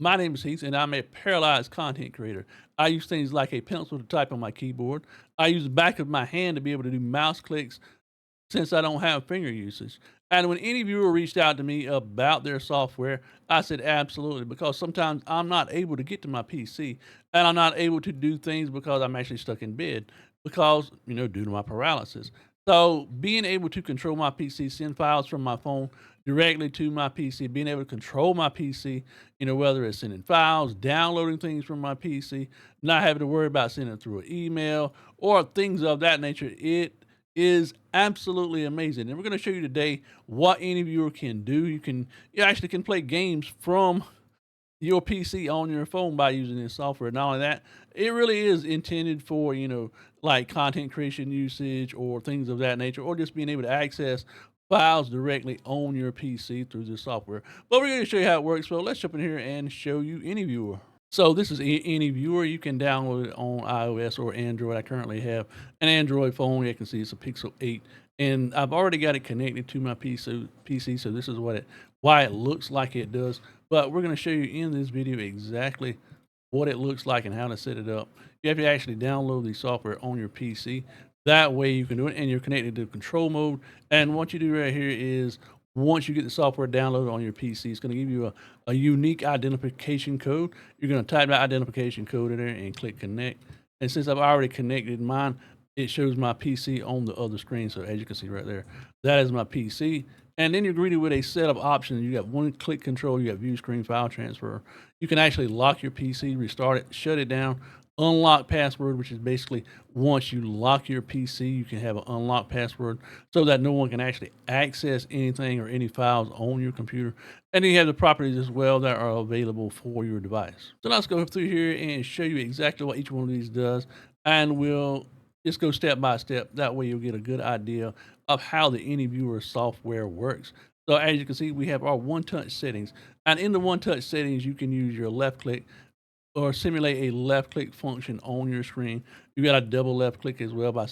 My name is Heath, and I'm a paralyzed content creator. I use things like a pencil to type on my keyboard. I use the back of my hand to be able to do mouse clicks since I don't have finger usage. And when any viewer reached out to me about their software, I said absolutely, because sometimes I'm not able to get to my PC and I'm not able to do things because I'm actually stuck in bed because, due to my paralysis. So being able to control my PC, send files from my phone directly to my PC, being able to control my PC, whether it's sending files, downloading things from my PC, not having to worry about sending it through an email or things of that nature, it is absolutely amazing. And we're going to show you today what AnyViewer can do. You actually can play games from your PC on your phone by using this software. Not only that, it really is intended for, like content creation usage or things of that nature, or just being able to access files directly on your PC through this software. But we're going to show you how it works. So let's jump in here and show you AnyViewer. So this is AnyViewer. You can download it on iOS or Android. I currently have an Android phone. You can see it's a Pixel 8, and I've already got it connected to my PC. So this is why it looks like it does. But we're going to show you in this video exactly what it looks like and how to set it up. You have to actually download the software on your PC. That way you can do it, and you're connected to control mode. And what you do right here is once you get the software downloaded on your PC, it's going to give you a unique identification code. You're going to type that identification code in there and click connect. And since I've already connected mine, it shows my PC on the other screen. So as you can see right there, that is my PC. And then you're greeted with a set of options. You got one click control, you got view screen, file transfer. You can actually lock your PC, restart it, shut it down, unlock password, which is basically once you lock your PC, you can have an unlock password so that no one can actually access anything or any files on your computer. And then you have the properties as well that are available for your device. So now let's go through here and show you exactly what each one of these does. And we'll just go step by step. That way you'll get a good idea of how the AnyViewer software works. So as you can see, we have our one-touch settings. And in the one-touch settings, you can use your left click or simulate a left click function on your screen. You got a double left click as well by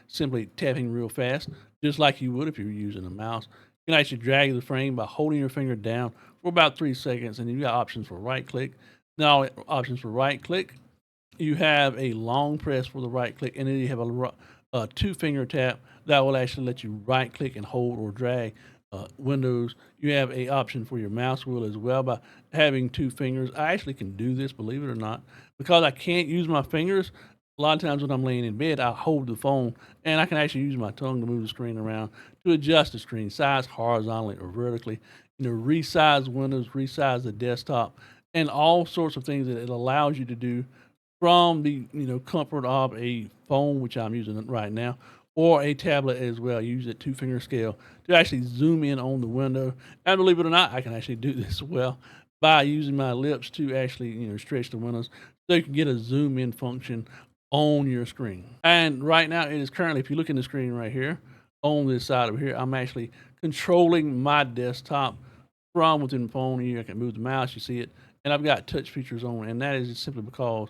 simply tapping real fast, just like you would if you were using a mouse. You can actually drag the frame by holding your finger down for about 3 seconds, and then you got options for right click. Now, options for right click, you have a long press for the right click, and then you have a two finger tap that will actually let you right click and hold or drag windows. You have a option for your mouse wheel as well by having two fingers. I actually can do this, believe it or not, because I can't use my fingers. A lot of times when I'm laying in bed, I hold the phone and I can actually use my tongue to move the screen around to adjust the screen size horizontally or vertically, resize windows, resize the desktop, and all sorts of things that it allows you to do from the comfort of a phone, which I'm using right now, or a tablet as well. Use a two finger scale to actually zoom in on the window. And believe it or not, I can actually do this well by using my lips to actually stretch the windows so you can get a zoom in function on your screen. And right now, it is currently, if you look in the screen right here on this side over here, I'm actually controlling my desktop from within the phone. Here I can move the mouse, you see it, and I've got touch features on, and that is simply because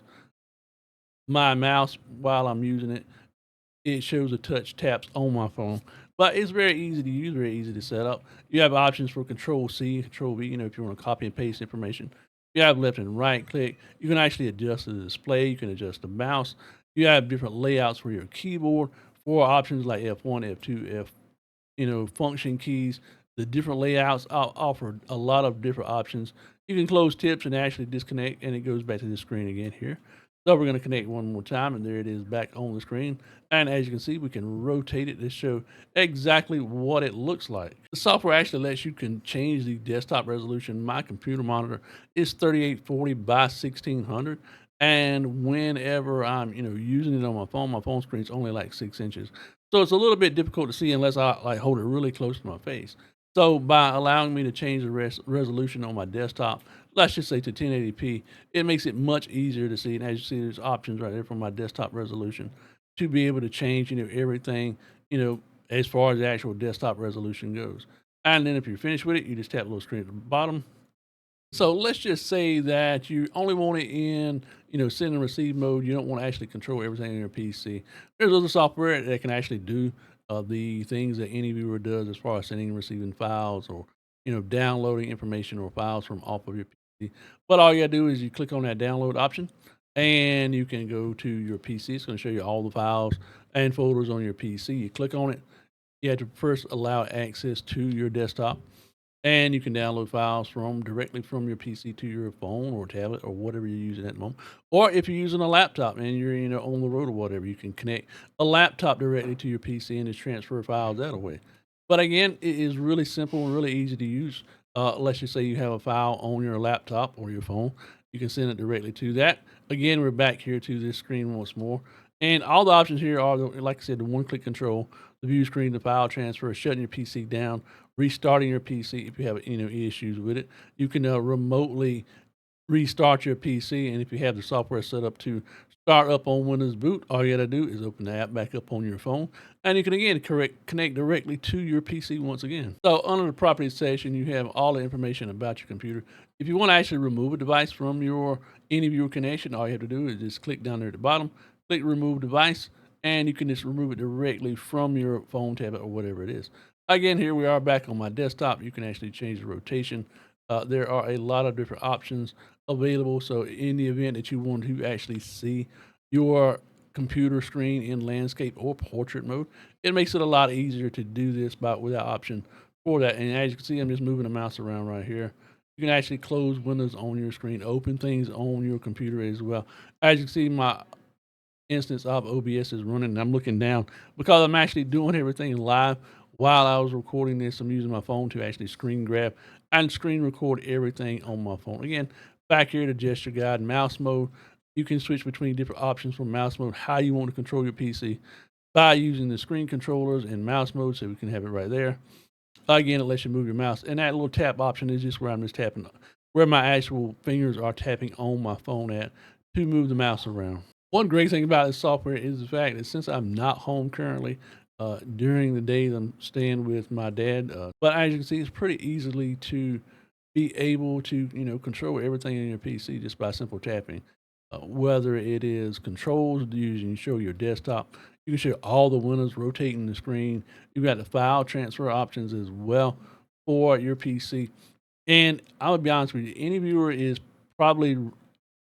my mouse, while I'm using it, it shows the touch taps on my phone. But it's very easy to use, very easy to set up. You have options for Control C, Control V, if you want to copy and paste information. You have left and right click. You can actually adjust the display. You can adjust the mouse. You have different layouts for your keyboard, for options like F1, F2, function keys. The different layouts offer a lot of different options. You can close tips and actually disconnect, and it goes back to the screen again here. So we're going to connect one more time, and there it is back on the screen. And as you can see, we can rotate it to show exactly what it looks like. The software actually lets you can change the desktop resolution. My computer monitor is 3840 by 1600. And whenever I'm, using it on my phone screen is only like 6 inches. So it's a little bit difficult to see unless I like hold it really close to my face. So by allowing me to change the resolution on my desktop, let's just say to 1080p, it makes it much easier to see. And as you see, there's options right there for my desktop resolution to be able to change, everything, as far as the actual desktop resolution goes. And then if you're finished with it, you just tap the little screen at the bottom. So let's just say that you only want it in, send and receive mode. You don't want to actually control everything in your PC. There's other software that can actually do the things that AnyViewer does as far as sending and receiving files or, downloading information or files from off of your PC. But all you gotta do is you click on that download option, and you can go to your PC. It's gonna show you all the files and folders on your PC. You click on it. You have to first allow access to your desktop, and you can download files from directly from your PC to your phone or tablet or whatever you're using at the moment. Or if you're using a laptop and you're on the road or whatever, you can connect a laptop directly to your PC and just transfer files that way. But again, it is really simple and really easy to use. Let's just say you have a file on your laptop or your phone, you can send it directly to that. Again, we're back here to this screen once more. And all the options here are, like I said, the one-click control, the view screen, the file transfer, shutting your PC down, restarting your PC if you have issues with it. You can remotely restart your PC, and if you have the software set up to start up on Windows Boot, all you got to do is open the app back up on your phone, and you can again connect directly to your PC once again. So under the properties section, you have all the information about your computer. If you want to actually remove a device from your AnyViewer connection, all you have to do is just click down there at the bottom, click remove device, and you can just remove it directly from your phone, tablet, or whatever it is. Again, here we are back on my desktop. You can actually change the rotation. There are a lot of different options available. So in the event that you want to actually see your computer screen in landscape or portrait mode, it makes it a lot easier to do this with that option for that. And as you can see, I'm just moving the mouse around right here. You can actually close windows on your screen, open things on your computer as well. As you can see, my instance of OBS is running, and I'm looking down because I'm actually doing everything live while I was recording this. I'm using my phone to actually screen grab and screen record everything on my phone. Again, back here to gesture guide, mouse mode. You can switch between different options for mouse mode, how you want to control your PC by using the screen controllers and mouse mode. So we can have it right there. Again, it lets you move your mouse, and that little tap option is just where I'm just tapping, where my actual fingers are tapping on my phone at to move the mouse around. One great thing about this software is the fact that since I'm not home currently, during the days I'm staying with my dad, but as you can see, it's pretty easily to be able to, control everything in your PC just by simple tapping. Whether it is controls using show your desktop, you can show all the windows rotating the screen. You've got the file transfer options as well for your PC. And I would be honest with you, AnyViewer is probably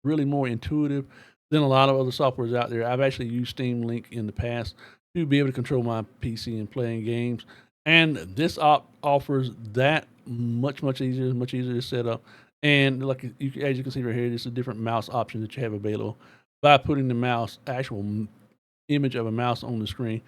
really more intuitive than a lot of other softwares out there. I've actually used Steam Link in the past to be able to control my PC and playing games, and this offers that much easier, much easier to set up. And like as you can see right here, there's a different mouse options that you have available by putting the actual image of a mouse on the screen.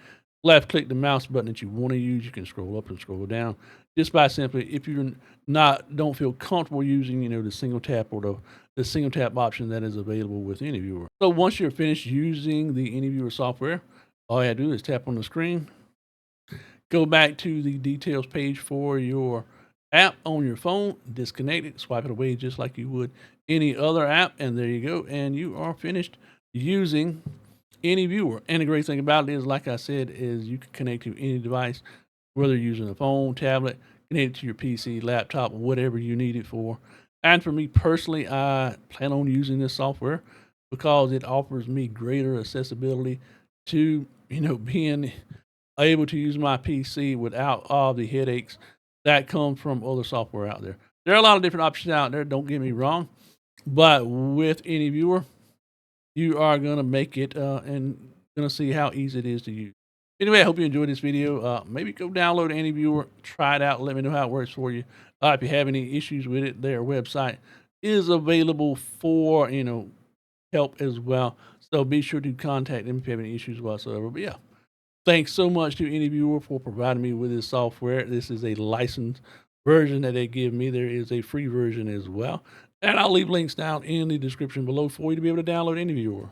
Left click the mouse button that you want to use. You can scroll up and scroll down just by simply, if you're don't feel comfortable using the single tap or the single tap option that is available with AnyViewer. So once you're finished using the AnyViewer software, all you have to do is tap on the screen, go back to the details page for your app on your phone, disconnect it, swipe it away just like you would any other app, and there you go, and you are finished using AnyViewer. And the great thing about it is, like I said, is you can connect to any device, whether you're using a phone, tablet, connect it to your PC, laptop, whatever you need it for. And for me personally, I plan on using this software because it offers me greater accessibility to being able to use my PC without all the headaches that come from other software out there. There are a lot of different options out there, don't get me wrong, but with AnyViewer, you are going to make it and going to see how easy it is to use. Anyway, I hope you enjoyed this video. Maybe go download AnyViewer, try it out, let me know how it works for you. If you have any issues with it, their website is available for, help as well. So be sure to contact them if you have any issues whatsoever. But yeah, thanks so much to AnyViewer for providing me with this software. This is a licensed version that they give me. There is a free version as well. And I'll leave links down in the description below for you to be able to download AnyViewer.